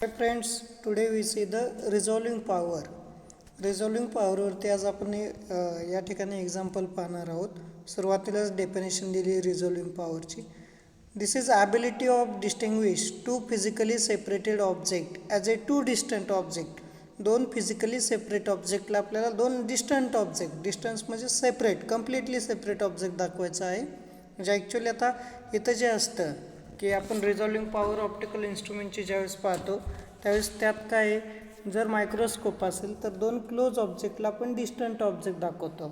Hi friends, today we see the resolving power. रिझॉल्विंग पॉवरवरती आज आपण या ठिकाणी एक्झाम्पल पाहणार आहोत. सुरुवातीलाच डेफिनेशन दिली रिझॉल्विंग पॉवरची. This is ability of distinguish two physically separated object as a two distant object. दोन फिजिकली सेपरेट ऑब्जेक्टला आपल्याला दोन डिस्टंट ऑब्जेक्ट, डिस्टन्स म्हणजे सेपरेट, कम्प्लिटली सेपरेट ऑब्जेक्ट दाखवायचं आहे. म्हणजे ॲक्च्युली आता इथं जे असतं की आपण रिझॉल्विंग पॉवर ऑप्टिकल इन्स्ट्रुमेंटची ज्यावेळेस पाहतो त्यावेळेस त्यात काय आहे, जर मायक्रोस्कोप असेल तर दोन क्लोज ऑब्जेक्टला आपण डिस्टंट ऑब्जेक्ट दाखवतो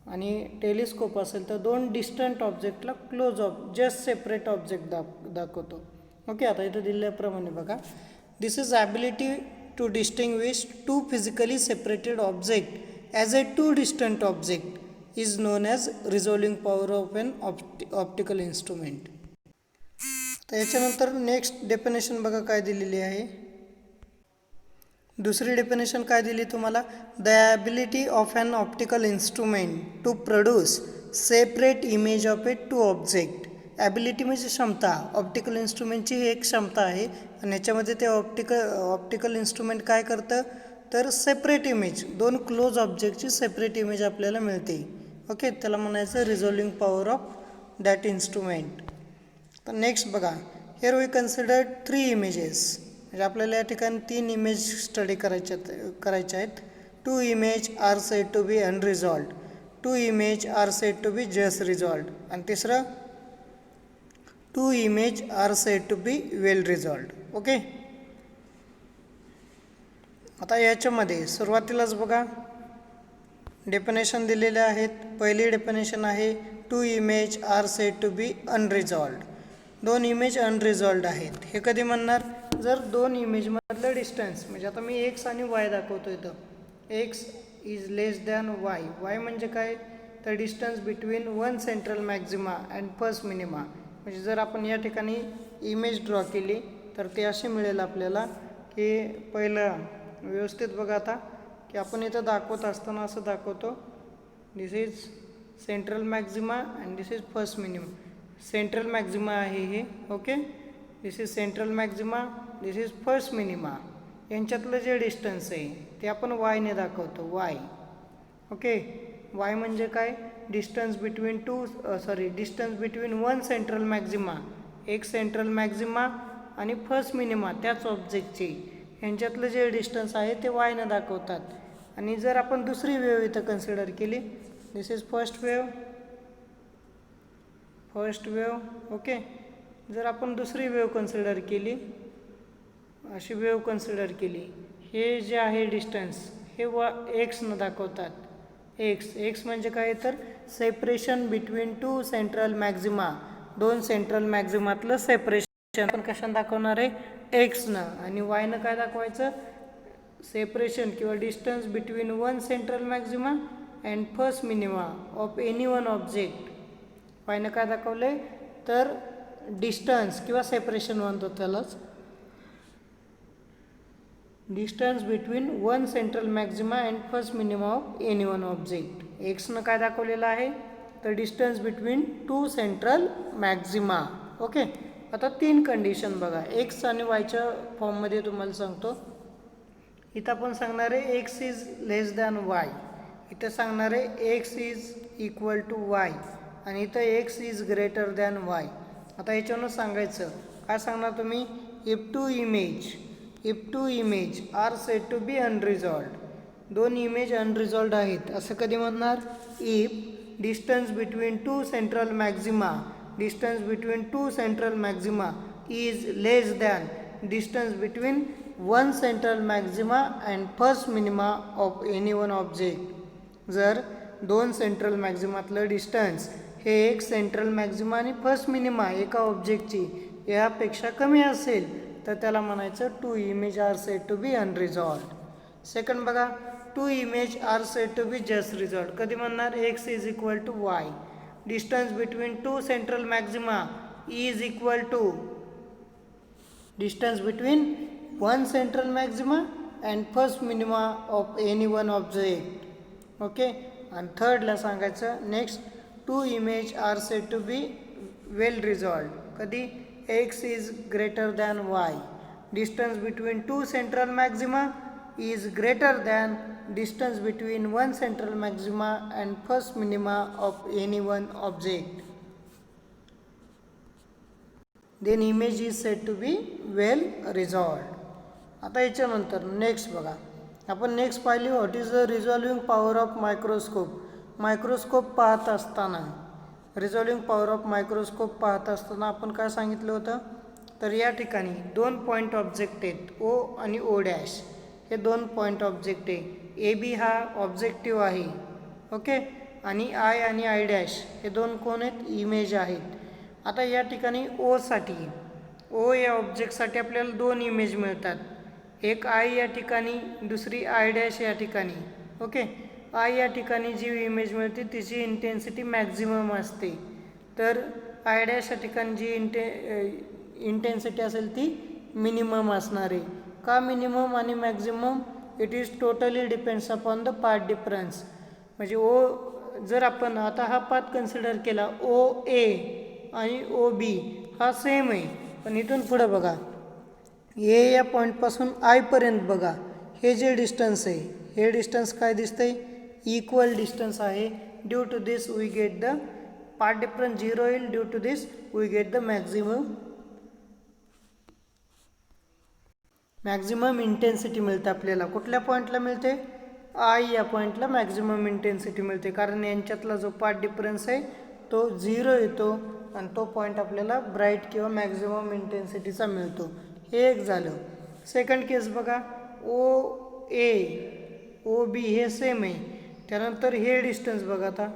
आणि टेलिस्कोप असेल तर दोन डिस्टंट ऑब्जेक्टला क्लोज जस्ट सेपरेट ऑब्जेक्ट दाखवतो. ओके, आता इथं दिल्याप्रमाणे बघा, this is ability to distinguish two physically separated object as a two distant object is known as resolving power of an optical instrument. तर याच्यानंतर नेक्स्ट डेफिनेशन बघा काय दिलेली आहे. दुसरी डेफिनेशन काय दिली तुम्हाला, the ability of an optical instrument to produce separate image of a two object. Ability म्हणजे क्षमता, ऑप्टिकल इन्स्ट्रुमेंटची ही एक क्षमता आहे आणि याच्यामध्ये ते ऑप्टिकल इन्स्ट्रुमेंट काय करतं तर सेपरेट इमेज, दोन क्लोज ऑब्जेक्टची सेपरेट इमेज आपल्याला मिळते. ओके, त्याला म्हणायचं रिझॉल्विंग पॉवर ऑफ दॅट इन्स्ट्रुमेंट. तर नेक्स्ट बघा, हेअर वी कन्सिडर 3 इमेजेस. म्हणजे आपल्याला या ठिकाणी 3 इमेज स्टडी करायचे आहेत. 2 image are said to be unresolved, 2 image are said to be just resolved आणि तिसरं 2 image are said to be well resolved. Okay, आता याच्यामध्ये सुरुवातीलाच बघा डेफिनेशन दिलेले आहेत. पहिली डेफिनेशन आहे 2 image are said to be unresolved. दोन इमेज अनरिझॉल्व्ड आहेत. हे कधी म्हणणार, जर दोन इमेजमधलं डिस्टन्स, म्हणजे आता मी एक्स आणि वाय दाखवतो इथं, x is less than Y. Y म्हणजे काय तर distance between one central maxima and first minima. म्हणजे जर आपण या ठिकाणी इमेज ड्रॉ केली तर ते असे मिळेल आपल्याला की पहिलं व्यवस्थित बघा आता की आपण इथं दाखवत असताना असं दाखवतो, this is central maxima and this is first minima. Central maxima आहे हे. Okay, this is central maxima, this is first minima. यांच्यातलं जे डिस्टन्स आहे ते आपण वायने दाखवतो, वाय. ओके, वाय म्हणजे काय, distance between distance between one central Maxima, एक सेंट्रल मॅक्झिमा आणि फर्स्ट मिनिमा त्याच ऑब्जेक्टची, यांच्यातलं जे डिस्टन्स आहे ते वायने दाखवतात. आणि जर आपण दुसरी वेव्ह इथं कन्सिडर केली, दिस इज फर्स्ट वेव्ह. ओके, जर आपण दुसरी वेव्ह कन्सिडर केली, अशी वेव्ह कन्सिडर केली, हे जे आहे डिस्टन्स हे एक्सनं दाखवतात. एक्स म्हणजे काय तर separation between two central Maxima, दोन सेंट्रल मॅक्झिमातलं सेपरेशन आपण कशानं दाखवणार आहे, एक्सनं. आणि वायनं काय दाखवायचं, सेपरेशन किंवा distance between one central maxima and first minima of any one object. वायनं काय दाखवलं आहे तर डिस्टन्स किंवा सेपरेशन म्हणतो त्यालाच, distance between one central maxima and first minima of any one object. एक्सनं काय दाखवलेलं आहे तर distance between two central maxima. Okay, आता 3 कंडिशन बघा, एक्स आणि वायच्या फॉर्ममध्ये तुम्हाला सांगतो. इथं आपण सांगणार आहे x is less than y, इथं सांगणार आहे x is equal to y आणि इथं x is greater than y. आता ह्याच्यावरून सांगायचं काय सांगणार तुम्ही, if two image are said to be unresolved. दोन इमेज अनरिझॉल्व्ड आहेत असं कधी म्हणणार, if distance between two central maxima is less than distance between one central maxima and first minima of any one object. जर दोन central मॅक्झिमातलं distance हे एक central maxima आणि फर्स्ट मिनिमा एका ऑब्जेक्टची यापेक्षा कमी असेल तर त्याला म्हणायचं 2 image are said to be unresolved. Second बघा, 2 image are said to be just resolved. कधी म्हणणार, x is equal to y, distance between two central maxima is equal to distance between one central maxima and first minima of any one object. Okay, आणि थर्डला सांगायचं next, 2 image are said to be well resolved. कधी, x is greater than y, distance between two central maxima is greater than distance between one central maxima and first minima of any one object, then image is said to be well resolved. आता याच्यानंतर next बघा, आपण next पाहिली what is the resolving power of microscope. Microscope पाहत असताना, रिझॉल्विंग power of microscope पाहत असताना आपण काय सांगितलं होतं, तर या ठिकाणी दोन पॉईंट ऑब्जेक्ट आहेत, ओ आणि ओ डॅश, हे दोन पॉईंट ऑब्जेक्ट आहे. ए बी हा ऑब्जेक्टिव्ह आहे, ओके, आणि आय आणि आय डॅश हे दोन कोण आहेत, इमेज आहेत. आता या ठिकाणी ओसाठी, ओ या ऑब्जेक्टसाठी आपल्याला दोन इमेज मिळतात, एक आय या ठिकाणी, दुसरी आय डॅश या ठिकाणी. ओके, आय या ठिकाणी जी इमेज मिळते तिची इंटेन्सिटी मॅक्झिमम असते, तर आय डॅश या ठिकाणी जी इंटेन्सिटी असेल ती मिनिमम असणार आहे. का मिनिमम आणि maximum? It is totally depends upon the path difference. म्हणजे ओ जर आपण आता हा पाथ कन्सिडर केला, ओ ए आणि ओ बी हा सेम आहे, पण इथून पुढं बघा, ए या पॉईंटपासून आयपर्यंत बघा, हे जे डिस्टन्स आहे, हे डिस्टन्स काय दिसतंय, इक्वल डिस्टन्स आहे. Due to this we get the path difference 0 येईल, due to this we get the maximum intensity मिळते आपल्याला. कुठल्या पॉईंटला मिळते, आय या पॉईंटला मॅक्झिमम इंटेन्सिटी मिळते, कारण यांच्यातला जो पाथ डिफरन्स आहे तो 0 येतो आणि तो पॉईंट आपल्याला ब्राईट किंवा मॅक्झिमम इंटेन्सिटीचा मिळतो. हे एक झालं. सेकंड केस बघा, ओ ए ओ बी हे सेम आहे, त्यानंतर हे डिस्टन्स बघा, आता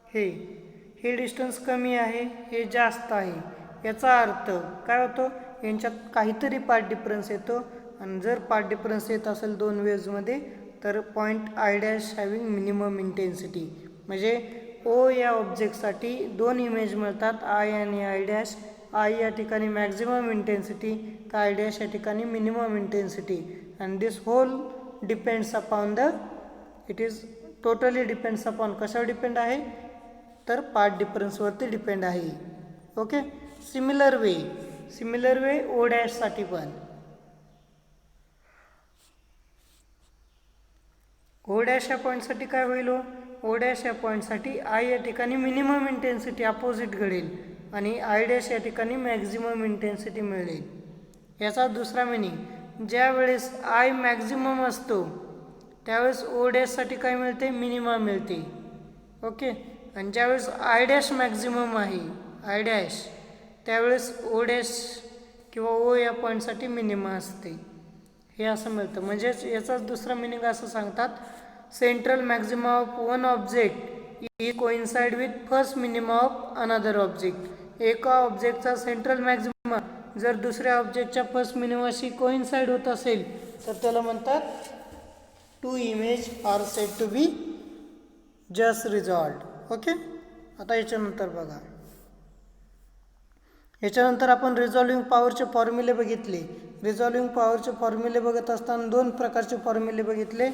हे डिस्टन्स कमी आहे, हे जास्त आहे. याचा अर्थ काय होतो, यांच्यात काहीतरी पार्ट डिफरन्स येतो, आणि जर पार्ट डिफरन्स येत असेल दोन वेव्हजमध्ये तर point I dash having minimum intensity. म्हणजे ओ या ऑब्जेक्टसाठी दोन इमेज मिळतात, आय आणि आय डॅश. आय या ठिकाणी मॅक्झिमम इंटेन्सिटी, तर आय डॅश या ठिकाणी minimum intensity. And this whole depends upon the, it is totally depends upon, कशावर डिपेंड आहे, तर पार्ट डिफरन्सवरती डिपेंड आहे. ओके, सिमिलर वे ओ डॅशसाठी पण, ओ डॅश या पॉईंटसाठी काय होईल, ओ डॅश या पॉईंटसाठी आय या ठिकाणी मिनिमम इंटेन्सिटी अपोजिट घडेल आणि आय डॅश या ठिकाणी मॅक्झिमम इंटेन्सिटी मिळेल. याचा दुसरा मिनिंग, ज्या वेळेस आय मॅक्झिमम असतो त्यावेळेस ओ डॅशसाठी काय मिळते, मिनिमम मिळते. ओके, आणि ज्यावेळेस आय डॅश मॅक्झिमम आहे, आय डॅश, त्यावेळेस ओ डॅश किंवा ओ या पॉईंटसाठी मिनिमम असते. हे असं मिळतं. म्हणजेच याचाच दुसरा मिनिंग असं सांगतात, central maxima of one object is coincide with first minima of another object. एका ऑब्जेक्टचा सेंट्रल मॅक्झिमा जर दुसऱ्या ऑब्जेक्टच्या फर्स्ट मिनिमाशी कोइन्साइड होत असेल तर त्याला म्हणतात two image are said to be just resolved. Okay, आता याच्यानंतर बघा, याच्यानंतर आपण रिझॉल्विंग पॉवरचे फॉर्म्युले बघितले. रिझॉल्विंग पॉवरचे फॉर्म्युले बघत असताना दोन प्रकारचे फॉर्म्युले बघितले,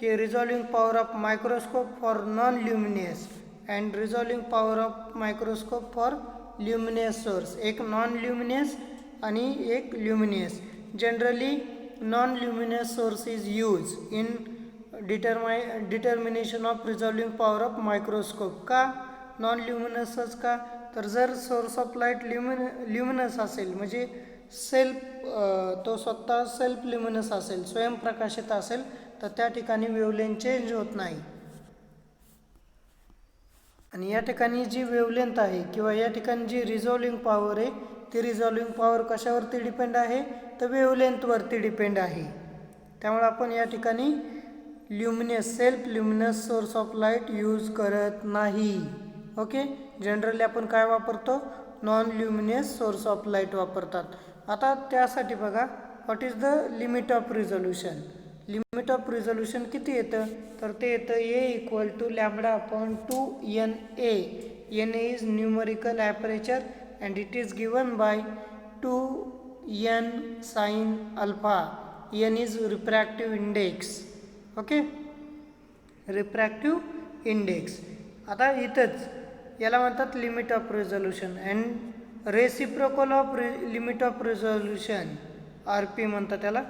की resolving power of microscope for non luminous and resolving power of microscope for luminous source. एक नॉन ल्युमिनियस आणि एक luminous. Generally non luminous source is use in determination of resolving power of microscope. का non ल्युमिनसच का, तर जर source of light luminous असेल, म्हणजे तो स्वतः सेल्फ ल्युमिनस असेल, स्वयंप्रकाशित असेल, तर त्या ठिकाणी वेवलेंथ चेंज होत नाही. आणि या ठिकाणी जी वेवलेंथ आहे किंवा या ठिकाणी जी रिझॉल्विंग पॉवर आहे, ती रिझॉल्विंग पॉवर कशावरती डिपेंड आहे, तर वेवलेंथवरती डिपेंड आहे. त्यामुळे आपण या ठिकाणी self luminous source of light use करत नाही. ओके, जनरली आपण काय वापरतो, non luminous source of light वापरतात. आता त्यासाठी बघा, what is the limit of resolution. Limit of resolution किती येतं, तर ते येतं A equal to lambda upon 2NA. NA is numerical aperture and it is given by 2n sine alpha. N is refractive index. Okay, refractive index. आता इथंच याला म्हणतात limit of resolution. And reciprocal of limit of resolution RP म्हणतात त्याला.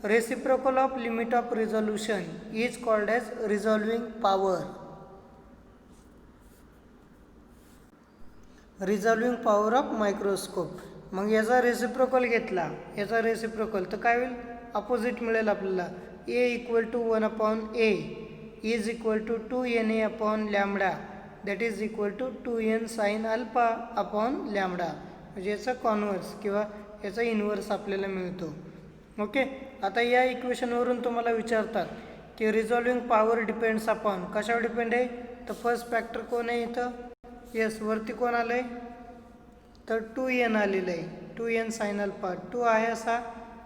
Reciprocal of limit of resolution is called as resolving power. Resolving power of microscope. मग याचा reciprocal घेतला, याचा रेसिप्रोकल तर काय होईल, अपोजिट मिळेल आपल्याला. A equal to 1/A is equal to 2NA upon lambda that is equal to 2N sine alpha upon lambda. म्हणजे याचा कॉन्व्हर्स किंवा याचा इन्व्हर्स आपल्याला मिळतो. ओके. आता या इक्वेशनवरून तुम्हाला विचारतात की रिझॉल्विंग पॉवर डिपेंड्स अपॉन, कशावर डिपेंड आहे, तर फर्स्ट फॅक्टर कोण आहे इथं, यस वरती कोण आलं आहे, तर 2N आलेलं आहे. 2N sine alpha. 2 आहे असा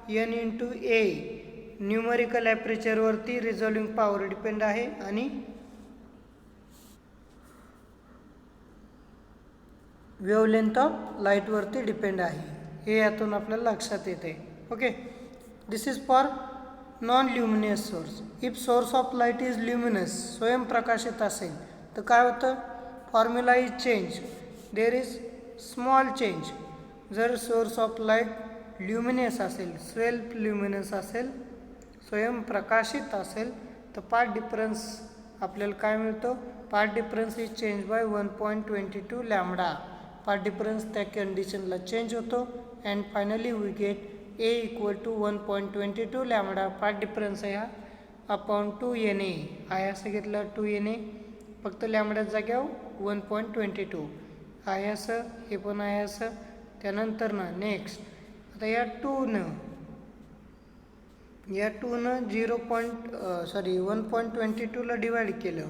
N इंटू A. न्यूमरिकल ॲपरेचरवरती रिझॉल्विंग पॉवर डिपेंड आहे आणि वेवलेंथ ऑफ लाईटवरती डिपेंड आहे. हे यातून आपल्याला लक्षात येते. Okay. This is for non luminous source. If source of light is luminous, स्वयंप्रकाशित असेल तर काय होतं, formula is change, there is small change. जर सोर्स ऑफ लाईट ल्युमिनियस असेल, सेल्फ ल्युमिनस असेल, स्वयंप्रकाशित असेल, तर पाथ डिफरन्स आपल्याला काय मिळतो, path difference is change by 1.22 lambda. Path difference त्या कंडिशनला चेंज होतो and finally we get A equal to 1.22 lambda. Path difference आहे हा अपॉन 2NA आहे असं घेतलं. 2NA फक्त लॅम्बडा जाग्यावर 1.22 आहे असं, हे पण आहे असं. त्यानंतर ना नेक्स्ट आता या 2नं 1.22ला डिवाइड केलं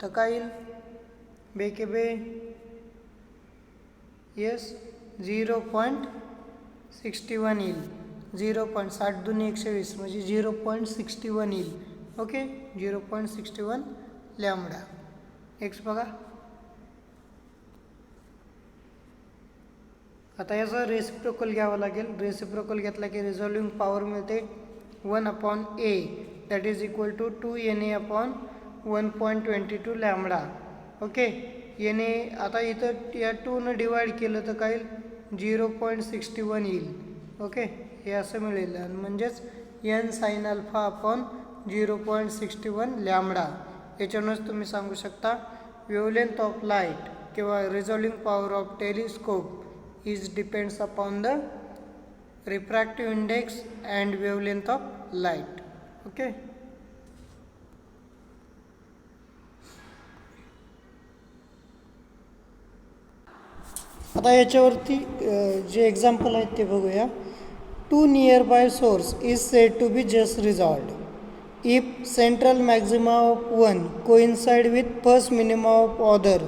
तर काय येईल, बेके बे येस 0.61 येईल. 0.60×2 म्हणजे 0.61 येईल. ओके. 0.61 लॅम्बडा. नेक्स्ट बघा. आता याचा रेसिप्रोकल घ्यावा लागेल. रेसिप्रोकल घेतला की रिझॉल्विंग पॉवर मिळते 1/A that is equal to 2NA upon 1.22 lambda. Okay. NA आता इथं या 2नं डिवाइड केलं तर काय येईल, 0.61 येईल. ओके. हे असं मिळेल म्हणजेच N sine alpha upon 0.61 lambda. याच्यावरूनच तुम्ही सांगू शकता वेवलेंथ ऑफ लाईट किंवा resolving power of telescope is depends upon the refractive index and wavelength of light. Okay. आता याच्यावरती जे एक्झाम्पल आहेत ते बघूया. 2 near source is said to be just resolved if central maxima of one coincide with first minima of other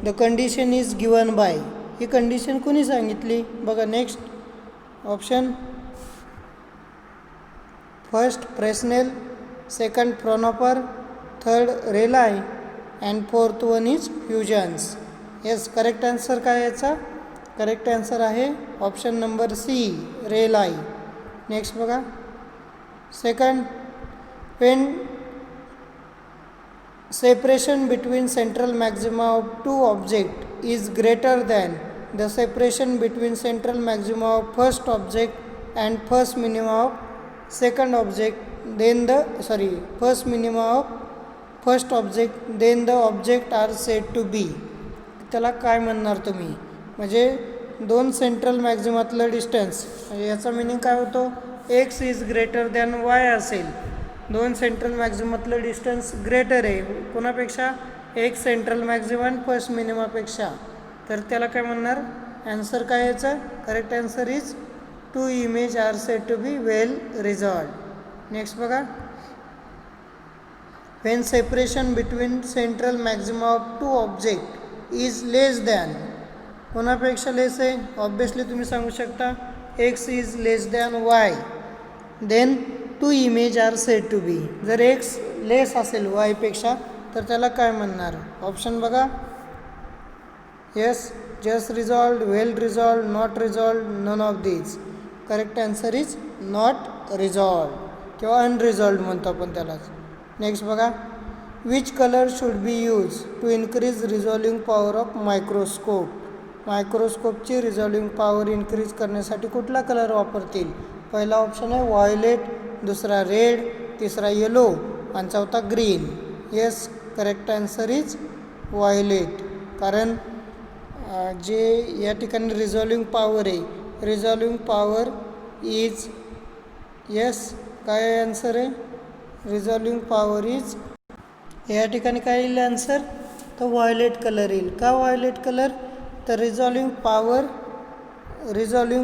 the condition is given by. ही condition कोणी सांगितली बघा. Next option, first Fresnel, second Fraunhofer, third Rayleigh and fourth one is Huygens. Yes, correct answer काय याचा, correct answer आहे option number C, Rayleigh. Next बघा. Second, when separation between central maxima of two objects is greater than the separation between central maxima of first object and first minima of second object, then the first minima of first object, then the object are said to be. त्याला काय म्हणणार तुम्ही, म्हणजे दोन central मॅक्झिमातलं distance, म्हणजे याचा meaning काय होतो, x is greater than Y असेल. दोन सेंट्रल मॅक्झिमातलं डिस्टन्स ग्रेटर आहे कोणापेक्षा, एक सेंट्रल मॅक्झिमा आणि फर्स्ट मिनिमापेक्षा, तर त्याला काय म्हणणार. ॲन्सर काय याचं, correct answer is 2 image are said to be well resolved. Next बघा. when separation between central maxima of two object is less than, कोणापेक्षा लेस आहे, ऑब्वियसली तुम्ही सांगू शकता x is less than y, then 2 image are said to be. जर x लेस असेल y पेक्षा तर त्याला काय म्हणणार. ऑप्शन बघा. Yes, just resolved, well resolved, not resolved, none of these. Correct answer is not resolved किंवा अनरिझॉल्व्ड म्हणतो आपण त्यालाच. नेक्स्ट बघा. Which colour should be use to increase resolving power of microscope. मायक्रोस्कोपची रिझॉल्विंग पॉवर इन्क्रीज करण्यासाठी कुठला colour वापरतील, पहिला ऑप्शन आहे व्हायोलेट, दुसरा रेड, तिसरा येलो आणि चौथा green. Yes, correct answer is violet. कारण जे या ठिकाणी रिझॉल्विंग पॉवर आहे, रिझॉल्विंग पॉवर इज, येस काय आन्सर आहे, रिझॉल्विंग पॉवर इज, या ठिकाणी काय येईल आन्सर, तर व्हायोलेट कलर येईल. का व्हायोलेट कलर, तर resolving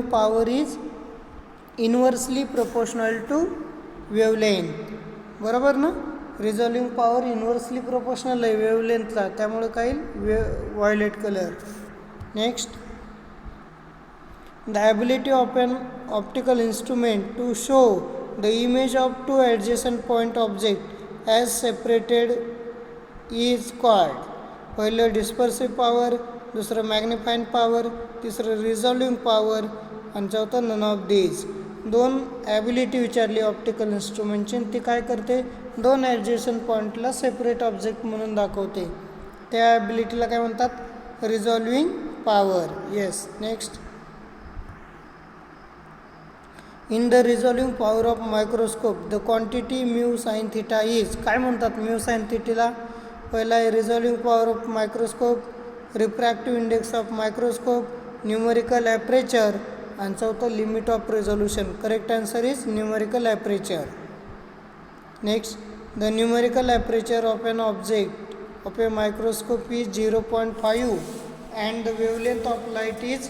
power is inversely proportional to wavelength. बरोबर ना, रिझॉल्विंग पॉवर इन्व्हर्सली प्रोपोर्शनल आहे वेवलेंथला, त्यामुळे काय येईल violet colour. Next, the ability of an optical instrument to show the image of two adjacent point object as separated is called. पहिलं dispersive power, दुसरं magnifying power, तिसरं resolving power आणि चौथं none of these. दोन ability विचारली optical इन्स्ट्रुमेंटची, ती काय करते, दोन ॲडजसंट पॉईंटला सेपरेट ऑब्जेक्ट म्हणून दाखवते. त्या ॲबिलिटीला काय म्हणतात, resolving power. Yes. Next, in the resolving power of microscope the quantity mu sine theta is. काय म्हणतात म्यू साइन थिटाला, पहिला आहे resolving power of microscope, refractive index of microscope, numerical aperture आणि चौथं limit of resolution. Correct answer is numerical aperture. Next, the numerical aperture of an object of a microscope is 0.5 and the wavelength of light is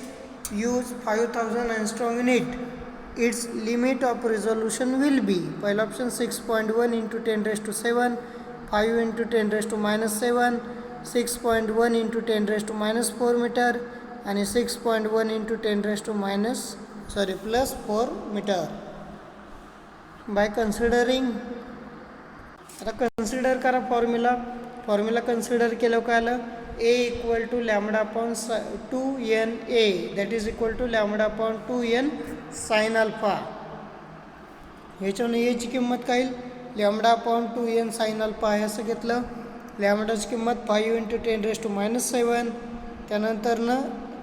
used 5000 angstrom in it. Its limit of resolution will be, पहिला option 6.1 into 10 raised to 7, 5 into 10 raised to minus 7, 6.1 into 10 raised to minus 4 metre आणि 6.1 into 10 raised to plus 4 metre. By considering, आता consider करा formula consider केलं काय आलं, A equal to lambda upon 2n A, that is equal to lambda upon 2n sin alpha. ह्याच्यावर A ची किंमत काय येईल, lambda upon 2n sin alpha आहे असं घेतलं. लॅम्बडाची किंमत 5 into 10 raised to minus 7, त्यानंतरनं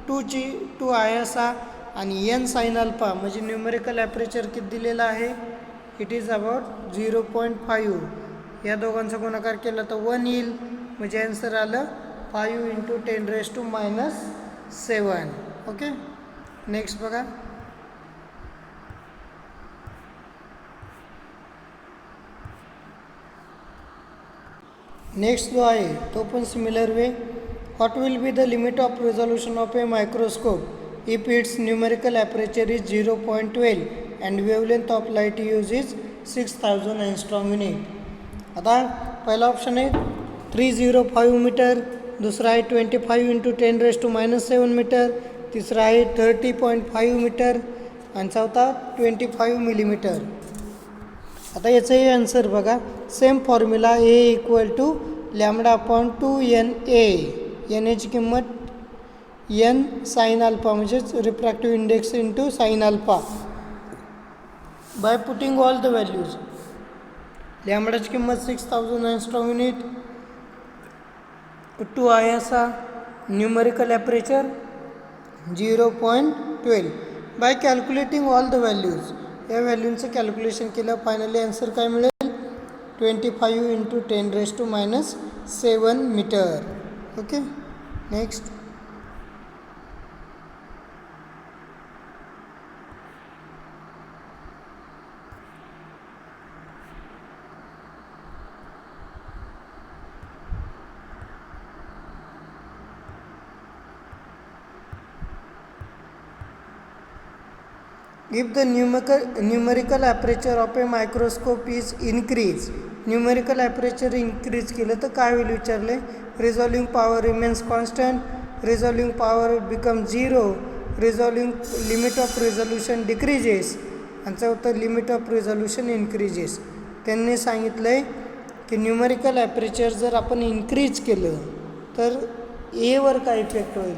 2 आहे असा आणि n sin alpha म्हणजे न्यूमरिकल ॲपरेचर किती दिलेला आहे, इट इज अबाउट 0.5. या दोघांचा गुणाकार केला तर 1 येईल, म्हणजे आन्सर आलं 5 into 10 raised to minus 7. Okay. Next बघा, नेक्स्ट जो आहे तो पण similar way. What will be the limit of resolution of a microscope if its numerical aperture is 0.12 and wavelength of light use is 6000 angstrom unit. आता पहिला option आहे 305 metre, दुसरा आहे 25 into 10 raised to minus 7 metre, तिसरा आहे 30.5 metre आणि चौथा 25 millimetre. आता याचंही आन्सर बघा, same formula A equal to lambda upon 2n A. N ची किंमत n साइन अल्फा म्हणजेच refractive index into sine alpha. By putting all the values, लॅम्बडाची किंमत 6000 angstrom unit, 2 आहे असा, numerical aperture 0.12. By calculating all the values, या व्हॅल्यूंचं calculation केलं, फायनली आन्सर काय मिळेल, 25 into 10 raised to minus 7 metre. Okay. Next, if the numerical aperture of a microscope is increased, numerical aperture increase केलं तर काय होईल विचारले, resolving power remains constant, resolving power become 0, resolving limit of resolution decreases आणि चौथं limit of resolution increases. त्यांनी सांगितलं आहे की न्यूमेरिकल ॲपरेचर जर आपण इन्क्रीज केलं तर एवर काय इफेक्ट होईल,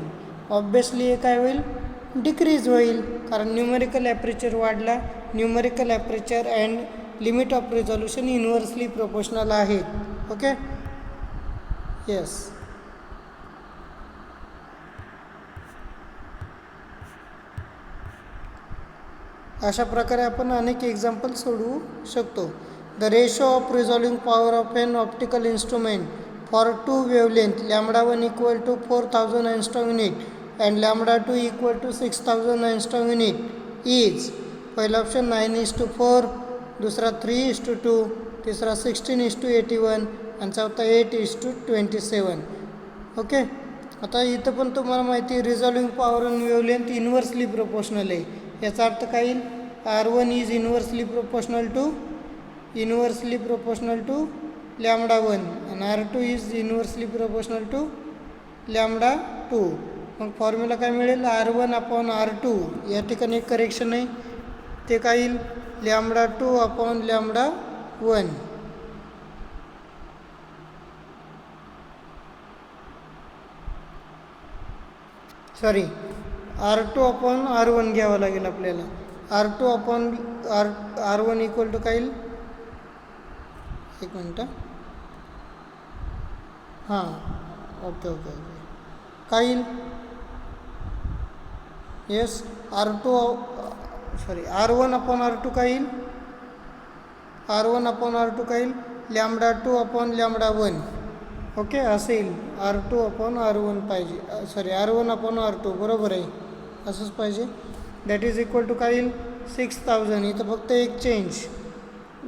ऑब्वियसली ए काय होईल, डिक्रीज होईल, कारण न्यूमेरिकल ॲपरेचर वाढला. Numerical aperture and limit of resolution inversely proportional आहेत. ओके. येस. अशा प्रकारे आपण अनेक एक्झाम्पल सोडवू शकतो. The ratio of resolving power of an optical instrument for two wavelength λ1 equal to 4000 angstrom unit and λ2 equal to 6000 angstrom unit is. पहिला option 9:4, दुसरा 3:2, तिसरा 16:81 आणि चौथा 8:27. ओके. आता इथं पण तुम्हाला माहिती आहे रिझॉल्विंग पॉवर आणि वेवलेंथ इन्व्हर्सली प्रोपोर्शनल आहे. याचा अर्थ काय येईल, R1 is inversely proportional to λ1 आणि R2 is inversely proportional to λ2. मग फॉर्म्युला काय मिळेल, R1/R2. या ठिकाणी एक करेक्शन आहे, ते काय येईल λ2/λ1. सॉरी, R2/R1 घ्यावं लागेल आपल्याला. R1 इक्वल टू काय येईल, एक मिनटं. हां, ओके. काय येईल, येस R1/R2 काय येईल, λ2/λ1. ओके, असं येईल. R2/R1 पाहिजे, सॉरी R1/R2, बरोबर आहे, असंच पाहिजे. दॅट इज इक्वल टू काय येईल 6000. इथं फक्त एक चेंज,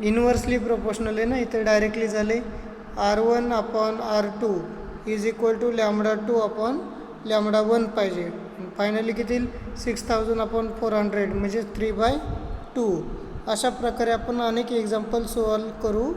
इन्व्हर्सली प्रोपोर्शनल आहे ना, इथे डायरेक्टली झाले. R1/R2 इज इक्वल टू λ2/λ1 पाहिजे. फायनली किती येईल 6000/400 म्हणजे 3/2. अशा प्रकारे आपण अनेक एक्झाम्पल सॉल्व करू